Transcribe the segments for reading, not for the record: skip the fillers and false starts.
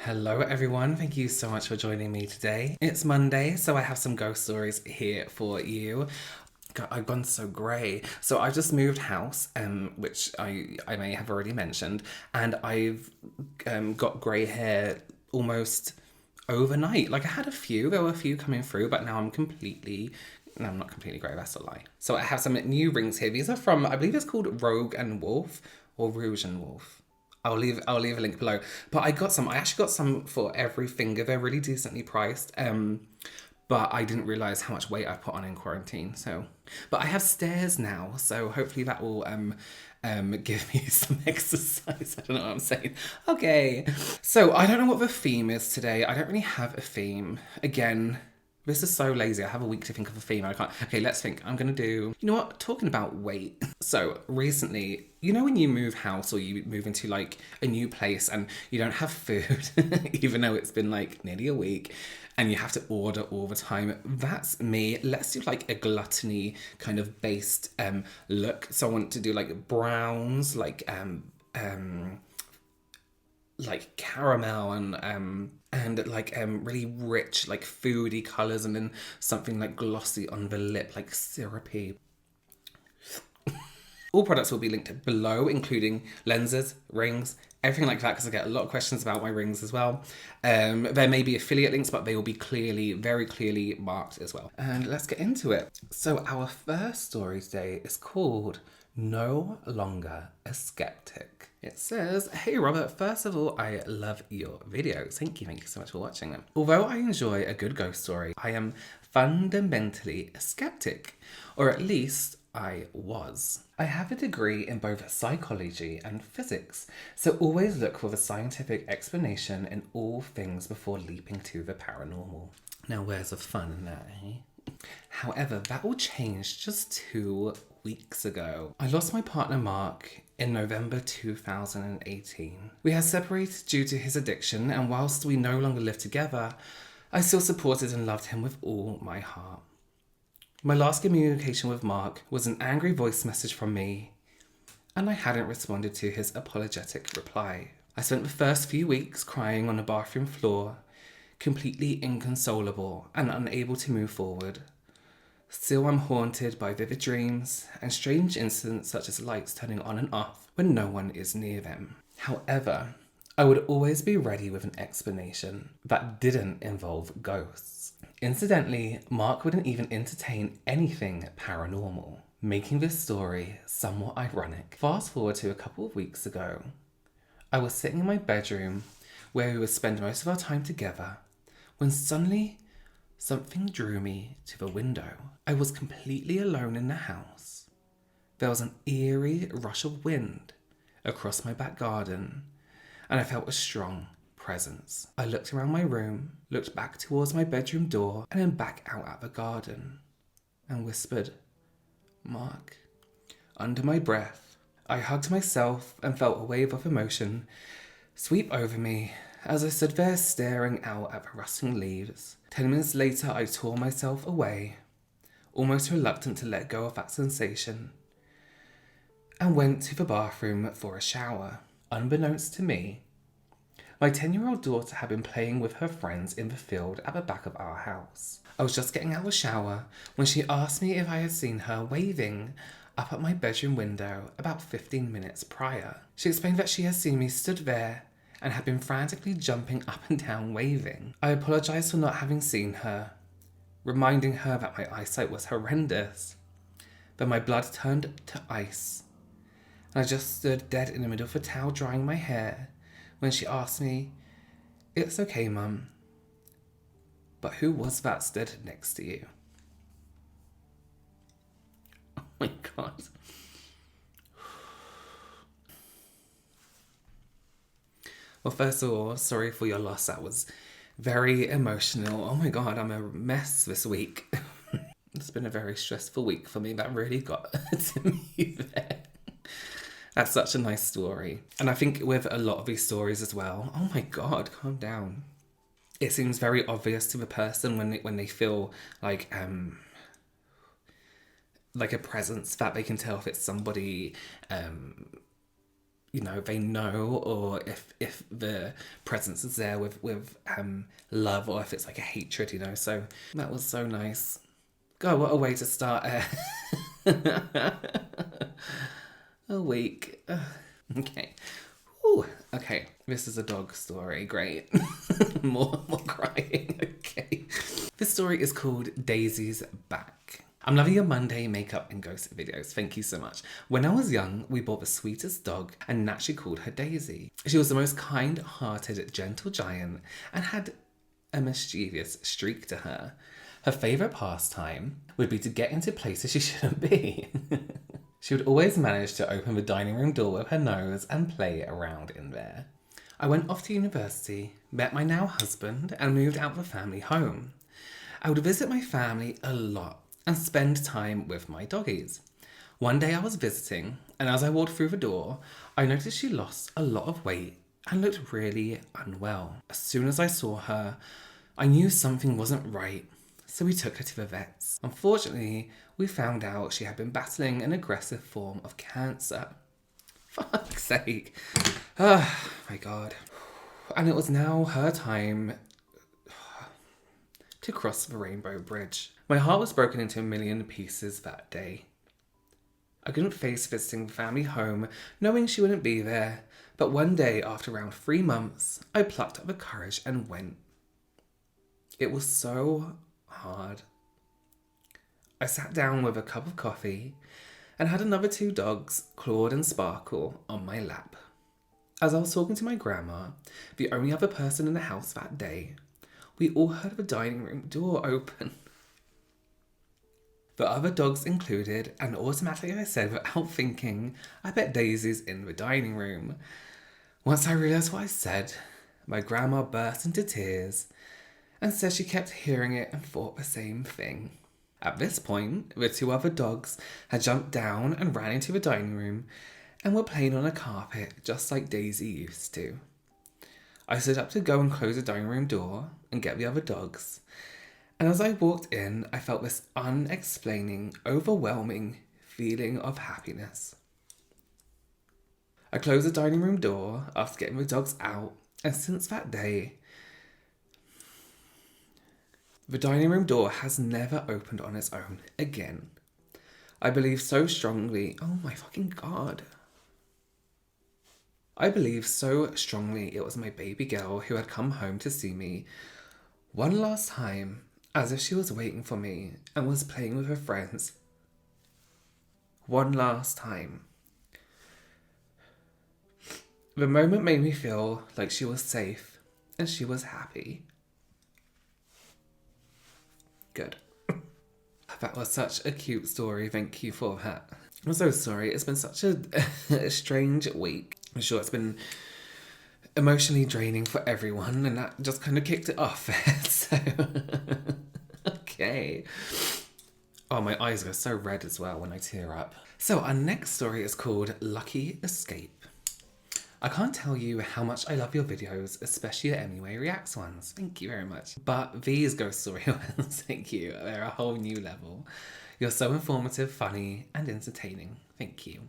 Hello everyone, thank you so much for joining me today. It's Monday, so I have some ghost stories here for you. God, I've gone so grey. So I just moved house, which I may have already mentioned, and I've got grey hair almost overnight. Like I had a few, there were a few coming through, but now no, I'm not completely grey, that's a lie. So I have some new rings here. These are from, I believe it's called Rogue and Wolf, or Rouge and Wolf. I'll leave a link below. But I actually got some for every finger. They're really decently priced. But I didn't realise how much weight I put on in quarantine. But I have stairs now, so hopefully that will give me some exercise. I don't know what I'm saying. Okay. So I don't know what the theme is today. I don't really have a theme. Again, this is so lazy. I have a week to think of a theme. I can't. Okay, let's think. I'm going to do, you know what? Talking about weight. So recently, you know when you move house or you move into like a new place and you don't have food, even though it's been like nearly a week and you have to order all the time. That's me. Let's do like a gluttony kind of based look. So I want to do like browns, like caramel and like really rich like foody colors, and then something like glossy on the lip, like syrupy. All products will be linked below, including lenses, rings, everything like that, because I get a lot of questions about my rings as well. There may be affiliate links, but they will be very clearly marked as well. And let's get into it. So our first story today is called No Longer a Skeptic. It says, "Hey Robert, first of all, I love your videos. Thank you so much for watching them. Although I enjoy a good ghost story, I am fundamentally a skeptic, or at least I was. I have a degree in both psychology and physics, so always look for the scientific explanation in all things before leaping to the paranormal." Now where's the fun in that, eh? However, that all changed just 2 weeks ago. I lost my partner Mark in November 2018. We had separated due to his addiction, and whilst we no longer lived together, I still supported and loved him with all my heart. My last communication with Mark was an angry voice message from me, and I hadn't responded to his apologetic reply. I spent the first few weeks crying on the bathroom floor, completely inconsolable and unable to move forward. Still, I'm haunted by vivid dreams and strange incidents such as lights turning on and off when no one is near them. However, I would always be ready with an explanation that didn't involve ghosts. Incidentally, Mark wouldn't even entertain anything paranormal, making this story somewhat ironic. Fast forward to a couple of weeks ago. I was sitting in my bedroom where we would spend most of our time together when suddenly something drew me to the window. I was completely alone in the house. There was an eerie rush of wind across my back garden, and I felt a strong presence. I looked around my room, looked back towards my bedroom door, and then back out at the garden, and whispered, "Mark," under my breath. I hugged myself and felt a wave of emotion sweep over me as I stood there staring out at the rustling leaves. 10 minutes later, I tore myself away, almost reluctant to let go of that sensation, and went to the bathroom for a shower. Unbeknownst to me, my 10-year-old daughter had been playing with her friends in the field at the back of our house. I was just getting out of the shower when she asked me if I had seen her waving up at my bedroom window about 15 minutes prior. She explained that she had seen me stood there and had been frantically jumping up and down waving. I apologised for not having seen her, reminding her that my eyesight was horrendous. But my blood turned to ice, and I just stood dead in the middle of the towel drying my hair when she asked me, "It's okay, Mum, but who was that stood next to you?" Oh my God. Well, first of all, sorry for your loss. That was very emotional. Oh my God, I'm a mess this week. It's been a very stressful week for me. That really got to me there. That's such a nice story. And I think with a lot of these stories as well, oh my God, calm down. It seems very obvious to the person when they feel like a presence, that they can tell if it's somebody you know, they know, or if the presence is there with love, or if it's like a hatred, you know. So that was so nice. God, what a way to start a week. Okay. Ooh, okay. This is a dog story. Great. more crying. Okay. This story is called Daisy's Back. I'm loving your Monday makeup and ghost videos. Thank you so much. When I was young, we bought the sweetest dog and naturally called her Daisy. She was the most kind-hearted, gentle giant and had a mischievous streak to her. Her favourite pastime would be to get into places she shouldn't be. She would always manage to open the dining room door with her nose and play around in there. I went off to university, met my now husband, and moved out of the family home. I would visit my family a lot and spend time with my doggies. One day I was visiting, and as I walked through the door, I noticed she lost a lot of weight and looked really unwell. As soon as I saw her, I knew something wasn't right, so we took her to the vets. Unfortunately, we found out she had been battling an aggressive form of cancer. Fuck's sake. Oh my God. And it was now her time to cross the Rainbow Bridge. My heart was broken into a million pieces that day. I couldn't face visiting the family home knowing she wouldn't be there, but one day after around 3 months, I plucked up the courage and went. It was so hard. I sat down with a cup of coffee and had another 2 dogs, Claude and Sparkle, on my lap. As I was talking to my grandma, the only other person in the house that day, we all heard the dining room door open. The other dogs included, and automatically I said without thinking, I bet Daisy's in the dining room. Once I realised what I said, my grandma burst into tears and said she kept hearing it and thought the same thing. At this point, the 2 other dogs had jumped down and ran into the dining room and were playing on a carpet just like Daisy used to. I stood up to go and close the dining room door and get the other dogs, and as I walked in, I felt this unexplaining, overwhelming feeling of happiness. I closed the dining room door after getting the dogs out, and since that day, the dining room door has never opened on its own again. I believe so strongly, oh my fucking God. I believe so strongly it was my baby girl who had come home to see me one last time, as if she was waiting for me and was playing with her friends. One last time. The moment made me feel like she was safe and she was happy. Good. That was such a cute story. Thank you for that. I'm so sorry. It's been such a strange week. I'm sure it's been emotionally draining for everyone, and that just kind of kicked it off. So, okay. Oh, my eyes go so red as well when I tear up. So our next story is called Lucky Escape. I can't tell you how much I love your videos, especially the Anyway Reacts ones. Thank you very much. But these ghost story ones, thank you. They're a whole new level. You're so informative, funny, and entertaining. Thank you.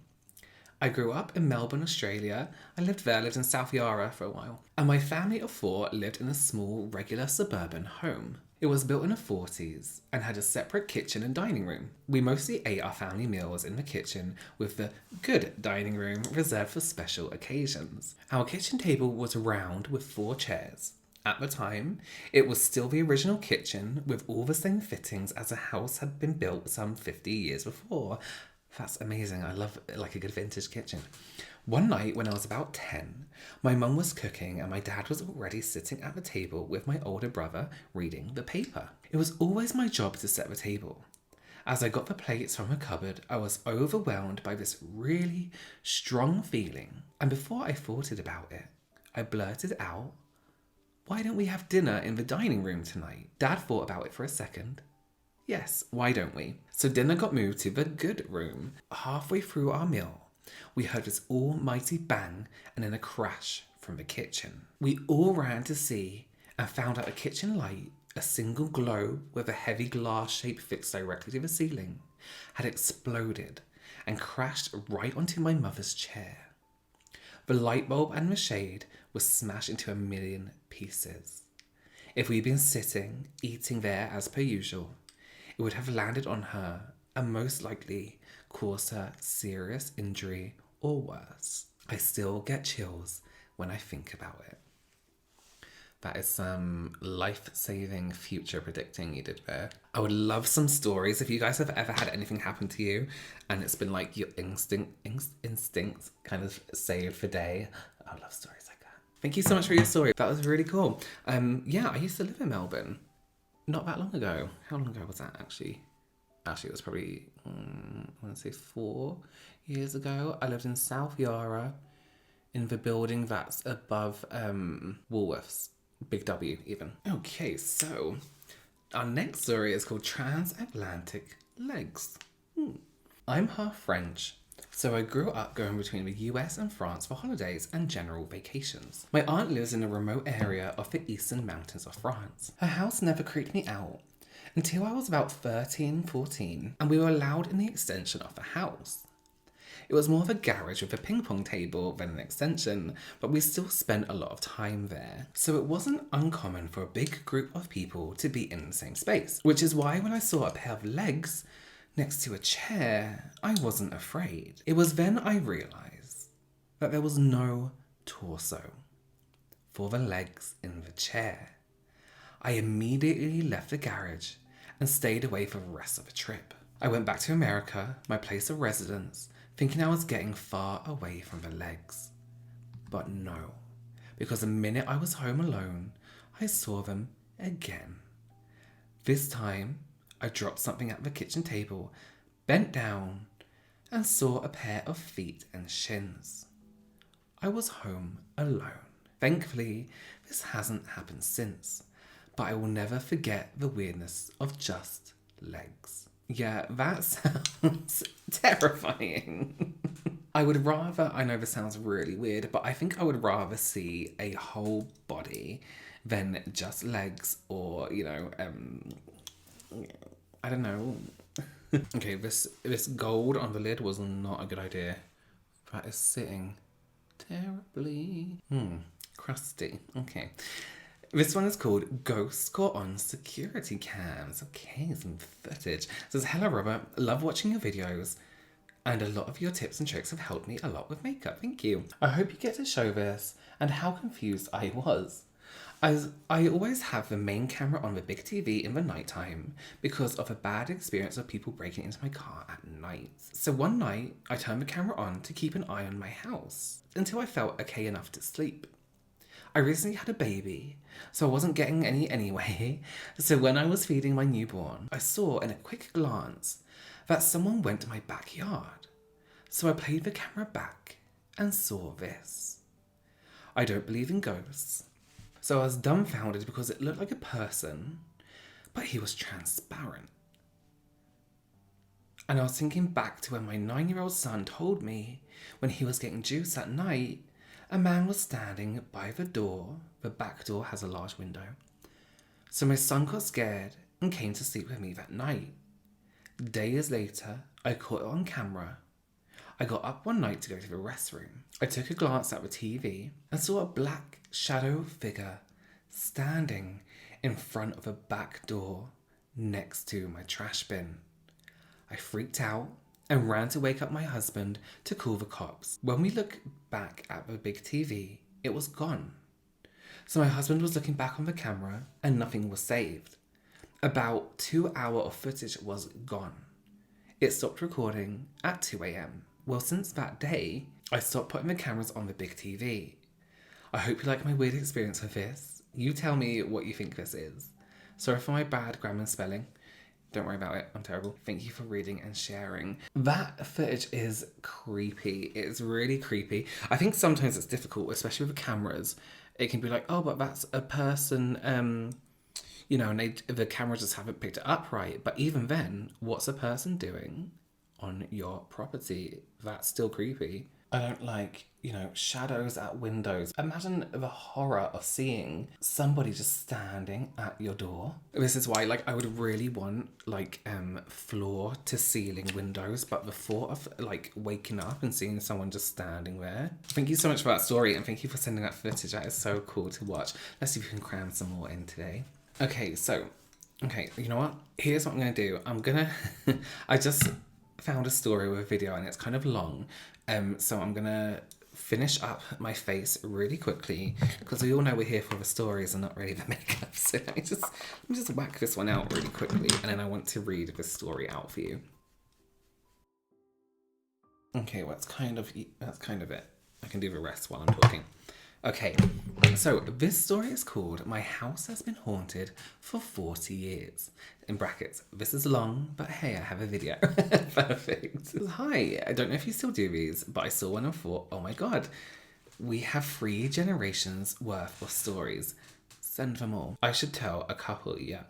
I grew up in Melbourne, Australia. I lived in South Yarra for a while. And my family of 4 lived in a small, regular suburban home. It was built in the 40s and had a separate kitchen and dining room. We mostly ate our family meals in the kitchen, with the good dining room reserved for special occasions. Our kitchen table was round with 4 chairs. At the time, it was still the original kitchen with all the same fittings as the house had been built some 50 years before. That's amazing. I love like a good vintage kitchen. One night when I was about 10, my mum was cooking and my dad was already sitting at the table with my older brother reading the paper. It was always my job to set the table. As I got the plates from her cupboard, I was overwhelmed by this really strong feeling. And before I thought about it, I blurted out, "Why don't we have dinner in the dining room tonight?" Dad thought about it for a second. Yes, why don't we? So dinner got moved to the good room. Halfway through our meal, we heard this almighty bang and then a crash from the kitchen. We all ran to see and found out a kitchen light, a single globe with a heavy glass shape fixed directly to the ceiling, had exploded and crashed right onto my mother's chair. The light bulb and the shade was smashed into a million pieces. If we'd been sitting, eating there as per usual, it would have landed on her and most likely caused her serious injury or worse. I still get chills when I think about it. That is some life-saving future predicting you did there. I would love some stories if you guys have ever had anything happen to you and it's been like your instincts kind of saved for day. I love stories like that. Thank you so much for your story. That was really cool. Yeah, I used to live in Melbourne not that long ago. How long ago was that actually? Actually, it was probably, I want to say 4 years ago. I lived in South Yarra in the building that's above Woolworths. Big W, even. Okay, so our next story is called Transatlantic Legs. I'm half French, so I grew up going between the US and France for holidays and general vacations. My aunt lives in a remote area of the eastern mountains of France. Her house never creeped me out until I was about 13, 14, and we were allowed in the extension of the house. It was more of a garage with a ping pong table than an extension, but we still spent a lot of time there. So it wasn't uncommon for a big group of people to be in the same space, which is why when I saw a pair of legs next to a chair, I wasn't afraid. It was then I realised that there was no torso for the legs in the chair. I immediately left the garage and stayed away for the rest of the trip. I went back to America, my place of residence, thinking I was getting far away from the legs. But no, because the minute I was home alone, I saw them again. This time, I dropped something at the kitchen table, bent down, and saw a pair of feet and shins. I was home alone. Thankfully, this hasn't happened since, but I will never forget the weirdness of just legs. Yeah, that sounds terrifying. I would rather, I know this sounds really weird, but I think I would rather see a whole body than just legs or, you know, I don't know. Okay, this gold on the lid was not a good idea. That is sitting terribly. Crusty. Okay. This one is called Ghosts Caught on Security Cams. Okay, some footage. It says, hello Robert, love watching your videos and a lot of your tips and tricks have helped me a lot with makeup. Thank you. I hope you get to show this and how confused I was. As I always have the main camera on the big TV in the nighttime because of a bad experience of people breaking into my car at night. So one night I turned the camera on to keep an eye on my house until I felt okay enough to sleep. I recently had a baby, so I wasn't getting any anyway. So when I was feeding my newborn, I saw in a quick glance that someone went to my backyard. So I played the camera back and saw this. I don't believe in ghosts, so I was dumbfounded because it looked like a person, but he was transparent. And I was thinking back to when my 9-year-old son told me when he was getting juice at night, a man was standing by the door. The back door has a large window. So my son got scared and came to sleep with me that night. Days later, I caught it on camera. I got up one night to go to the restroom. I took a glance at the TV and saw a black shadow figure standing in front of a back door next to my trash bin. I freaked out and ran to wake up my husband to call the cops. When we look back at the big TV, it was gone. So my husband was looking back on the camera and nothing was saved. About 2 hours of footage was gone. It stopped recording at 2 a.m. Well, since that day, I stopped putting the cameras on the big TV. I hope you like my weird experience with this. You tell me what you think this is. Sorry for my bad grammar and spelling. Don't worry about it, I'm terrible. Thank you for reading and sharing. That footage is creepy. It's really creepy. I think sometimes it's difficult, especially with cameras. It can be like, oh, but that's a person, you know, and the camera just haven't picked it up right. But even then, what's a person doing on your property? That's still creepy. I don't like, shadows at windows. Imagine the horror of seeing somebody just standing at your door. This is why, I would really want, floor to ceiling windows, but the thought of, waking up and seeing someone just standing there. Thank you so much for that story, and thank you for sending that footage. That is so cool to watch. Let's see if we can cram some more in today. Okay, you know what? Here's what I'm going to do. I just found a story with a video and it's kind of long. So I'm going to finish up my face really quickly because we all know we're here for the stories and not really the makeup. So let me just whack this one out really quickly and then I want to read this story out for you. Okay, well, that's kind of it. I can do the rest while I'm talking. Okay, so this story is called My House Has Been Haunted for 40 Years. In brackets, this is long, but hey, I have a video. Perfect. Hi, I don't know if you still do these, but I saw one and thought, oh my god, we have 3 generations worth of stories. Send them all. I should tell a couple, yeah.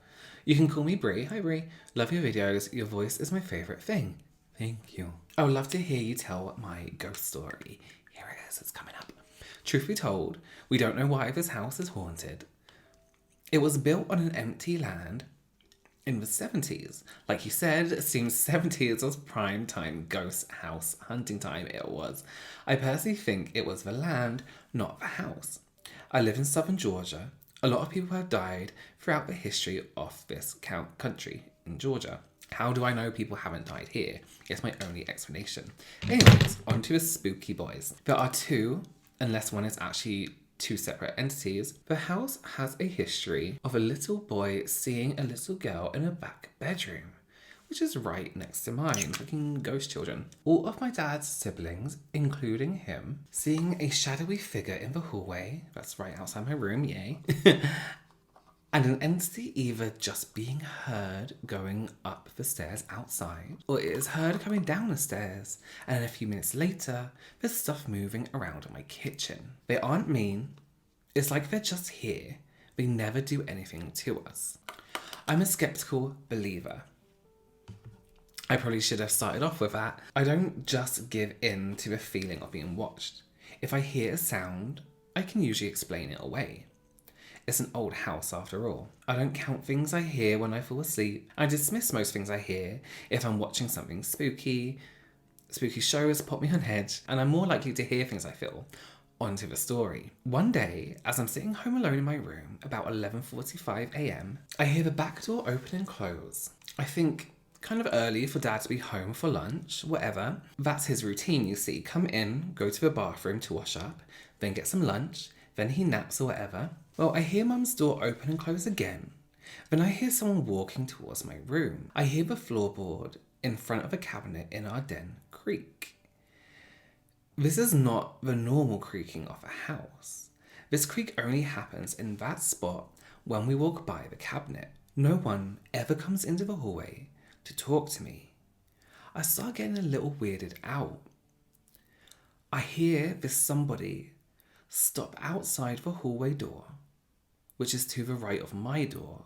You can call me Brie. Hi Brie. Love your videos. Your voice is my favourite thing. Thank you. I would love to hear you tell my ghost story. Here it is, it's coming up. Truth be told, we don't know why this house is haunted. It was built on an empty land in the 70s. Like you said, it seems 70s was prime time ghost house hunting time. It was. I personally think it was the land, not the house. I live in southern Georgia. A lot of people have died throughout the history of this country in Georgia. How do I know people haven't died here? It's my only explanation. Anyways, on to the spooky boys. There are 2, unless one is actually 2 separate entities. The house has a history of a little boy seeing a little girl in a back bedroom, which is right next to mine, fucking ghost children. All of my dad's siblings, including him, seeing a shadowy figure in the hallway, that's right outside my room, yay, and an entity either just being heard going up the stairs outside, or it is heard coming down the stairs, and a few minutes later, there's stuff moving around in my kitchen. They aren't mean. It's like they're just here. They never do anything to us. I'm a skeptical believer. I probably should have started off with that. I don't just give in to the feeling of being watched. If I hear a sound, I can usually explain it away. It's an old house after all. I don't count things I hear when I fall asleep. I dismiss most things I hear if I'm watching something spooky. Spooky shows pop me on edge, and I'm more likely to hear things I feel. On to the story. One day, as I'm sitting home alone in my room, about 11:45 a.m, I hear the back door open and close. I think kind of early for Dad to be home for lunch, whatever. That's his routine, you see. Come in, go to the bathroom to wash up, then get some lunch, then he naps or whatever. Well, I hear Mum's door open and close again. Then I hear someone walking towards my room. I hear the floorboard in front of a cabinet in our den creak. This is not the normal creaking of a house. This creak only happens in that spot when we walk by the cabinet. No one ever comes into the hallway to talk to me. I start getting a little weirded out. I hear this somebody stop outside the hallway door, which is to the right of my door,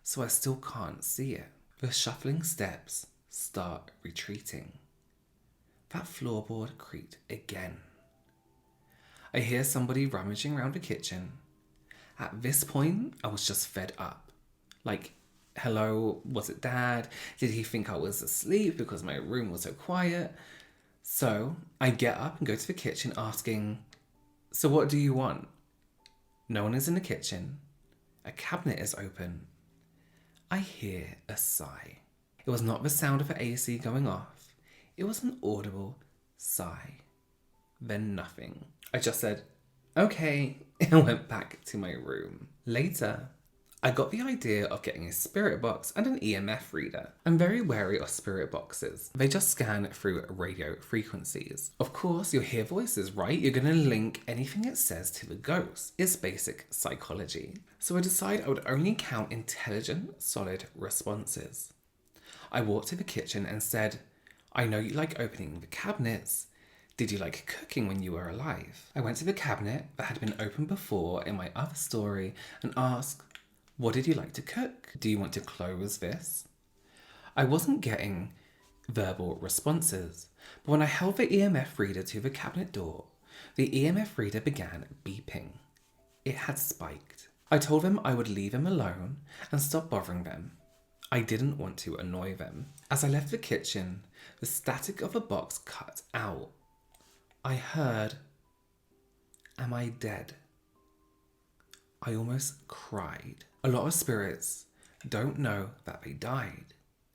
so I still can't see it. The shuffling steps start retreating. That floorboard creaked again. I hear somebody rummaging around the kitchen. At this point, I was just fed up. Like, hello, was it Dad? Did he think I was asleep because my room was so quiet? So I get up and go to the kitchen asking, so what do you want? No one is in the kitchen. A cabinet is open. I hear a sigh. It was not the sound of the AC going off. It was an audible sigh. Then nothing. I just said, okay, and went back to my room. Later, I got the idea of getting a spirit box and an EMF reader. I'm very wary of spirit boxes. They just scan through radio frequencies. Of course, you'll hear voices, right? You're going to link anything it says to the ghost. It's basic psychology. So I decided I would only count intelligent, solid responses. I walked to the kitchen and said, I know you like opening the cabinets. Did you like cooking when you were alive? I went to the cabinet that had been opened before in my other story and asked, what did you like to cook? Do you want to close this? I wasn't getting verbal responses. But when I held the EMF reader to the cabinet door, the EMF reader began beeping. It had spiked. I told them I would leave them alone and stop bothering them. I didn't want to annoy them. As I left the kitchen, the static of the box cut out. I heard, "Am I dead?" I almost cried. A lot of spirits don't know that they died,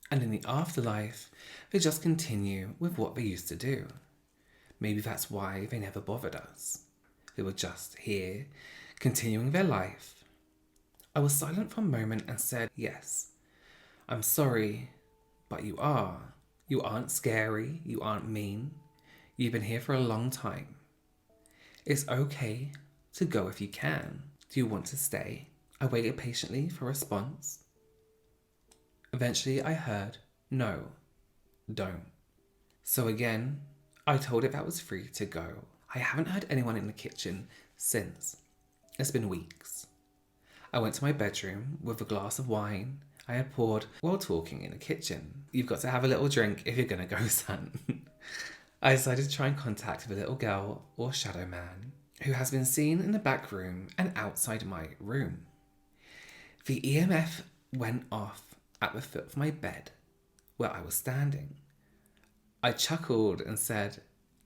and in the afterlife, they just continue with what they used to do. Maybe that's why they never bothered us. They were just here, continuing their life. I was silent for a moment and said, "Yes, I'm sorry, but you are. You aren't scary, you aren't mean. You've been here for a long time. It's okay to go if you can. Do you want to stay?" I waited patiently for a response. Eventually I heard, "No, don't." So again, I told it that was free to go. I haven't heard anyone in the kitchen since. It's been weeks. I went to my bedroom with a glass of wine I had poured while talking in the kitchen. You've got to have a little drink if you're going to ghost hunt. I decided to try and contact the little girl or shadow man who has been seen in the back room and outside my room. The EMF went off at the foot of my bed where I was standing. I chuckled and said,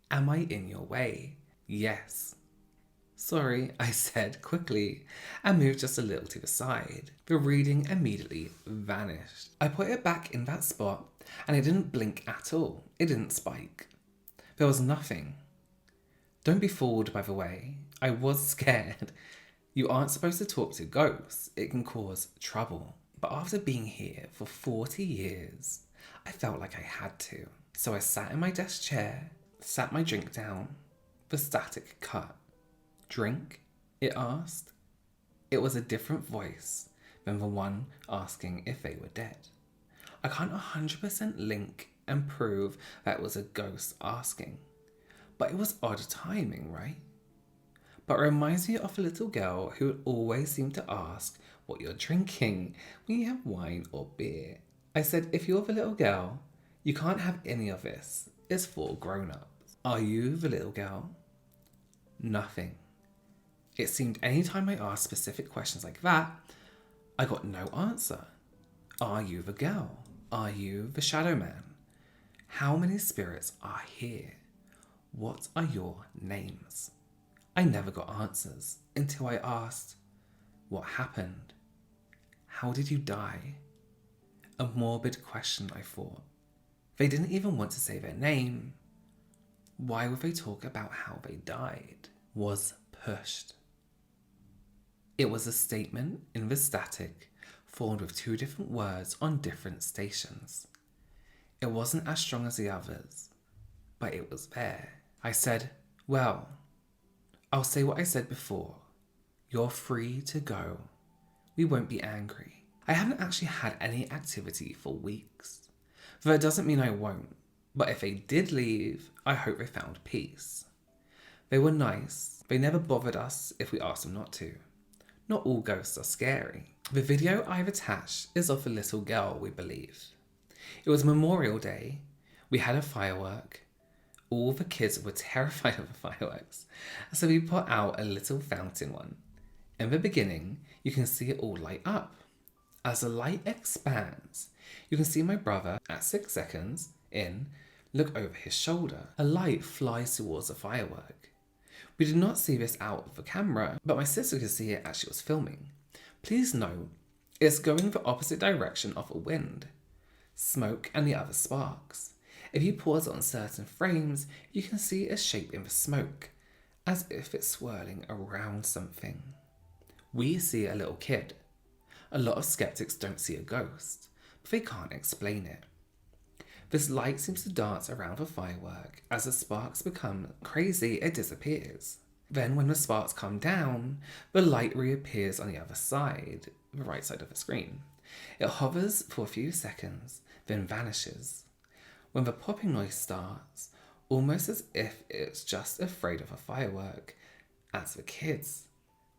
"Am I in your way?" "Yes." "Sorry," I said quickly and moved just a little to the side. The reading immediately vanished. I put it back in that spot and it didn't blink at all. It didn't spike. There was nothing. Don't be fooled, by the way. I was scared. You aren't supposed to talk to ghosts. It can cause trouble. But after being here for 40 years, I felt like I had to. So I sat in my desk chair, sat my drink down. The static cut. "Drink?" it asked. It was a different voice than the one asking if they were dead. I can't 100% link and prove that it was a ghost asking. But it was odd timing, right? But it reminds me of a little girl who would always seem to ask what you're drinking when you have wine or beer. I said, "If you're the little girl, you can't have any of this. It's for grown-ups." "Are you the little girl?" Nothing. It seemed any time I asked specific questions like that, I got no answer. "Are you the girl? Are you the shadow man? How many spirits are here? What are your names?" I never got answers until I asked, "What happened? How did you die?" A morbid question, I thought. They didn't even want to say their name. Why would they talk about how they died? Was pushed. It was a statement in the static formed with two different words on different stations. It wasn't as strong as the others, but it was there. I said, "Well, I'll say what I said before. You're free to go. We won't be angry." I haven't actually had any activity for weeks. That doesn't mean I won't, but if they did leave, I hope they found peace. They were nice. They never bothered us if we asked them not to. Not all ghosts are scary. The video I've attached is of a little girl, we believe. It was Memorial Day. We had a firework. All the kids were terrified of the fireworks, so we put out a little fountain one. In the beginning, you can see it all light up. As the light expands, you can see my brother, at 6 seconds in, look over his shoulder. A light flies towards the firework. We did not see this out of the camera, but my sister could see it as she was filming. Please note, it's going the opposite direction of the wind, smoke and the other sparks. If you pause on certain frames, you can see a shape in the smoke, as if it's swirling around something. We see a little kid. A lot of skeptics don't see a ghost, but they can't explain it. This light seems to dance around the firework. As the sparks become crazy, it disappears. Then when the sparks come down, the light reappears on the other side, the right side of the screen. It hovers for a few seconds, then vanishes. When the popping noise starts, almost as if it's just afraid of a firework, as the kids,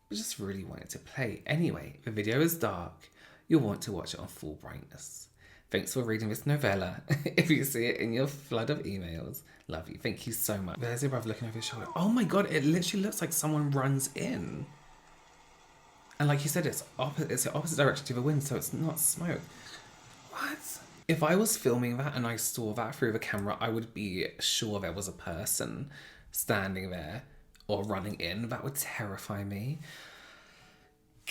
but just really wanted to play. Anyway, the video is dark. You'll want to watch it on full brightness. Thanks for reading this novella. If you see it in your flood of emails, love you. Thank you so much. There's your brother looking over his shoulder. Oh my god, it literally looks like someone runs in. And like you said, it's the opposite direction to the wind, so it's not smoke. What? If I was filming that and I saw that through the camera, I would be sure there was a person standing there or running in. That would terrify me.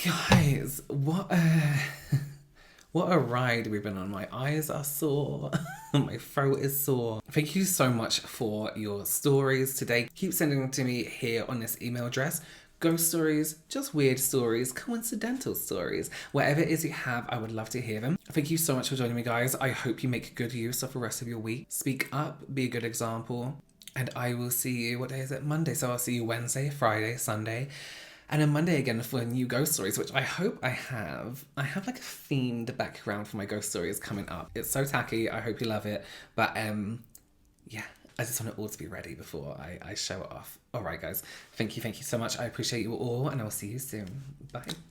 Guys, what a ride we've been on. My eyes are sore. My throat is sore. Thank you so much for your stories today. Keep sending them to me here on this email address. Ghost stories, just weird stories, coincidental stories. Whatever it is you have, I would love to hear them. Thank you so much for joining me, guys. I hope you make good use of the rest of your week. Speak up, be a good example. And I will see you, what day is it? Monday. So I'll see you Wednesday, Friday, Sunday. And then Monday again for new ghost stories, which I hope I have. I have like a themed background for my ghost stories coming up. It's so tacky. I hope you love it. But yeah, I just want it all to be ready before I show it off. All right, guys. Thank you so much. I appreciate you all, and I will see you soon. Bye.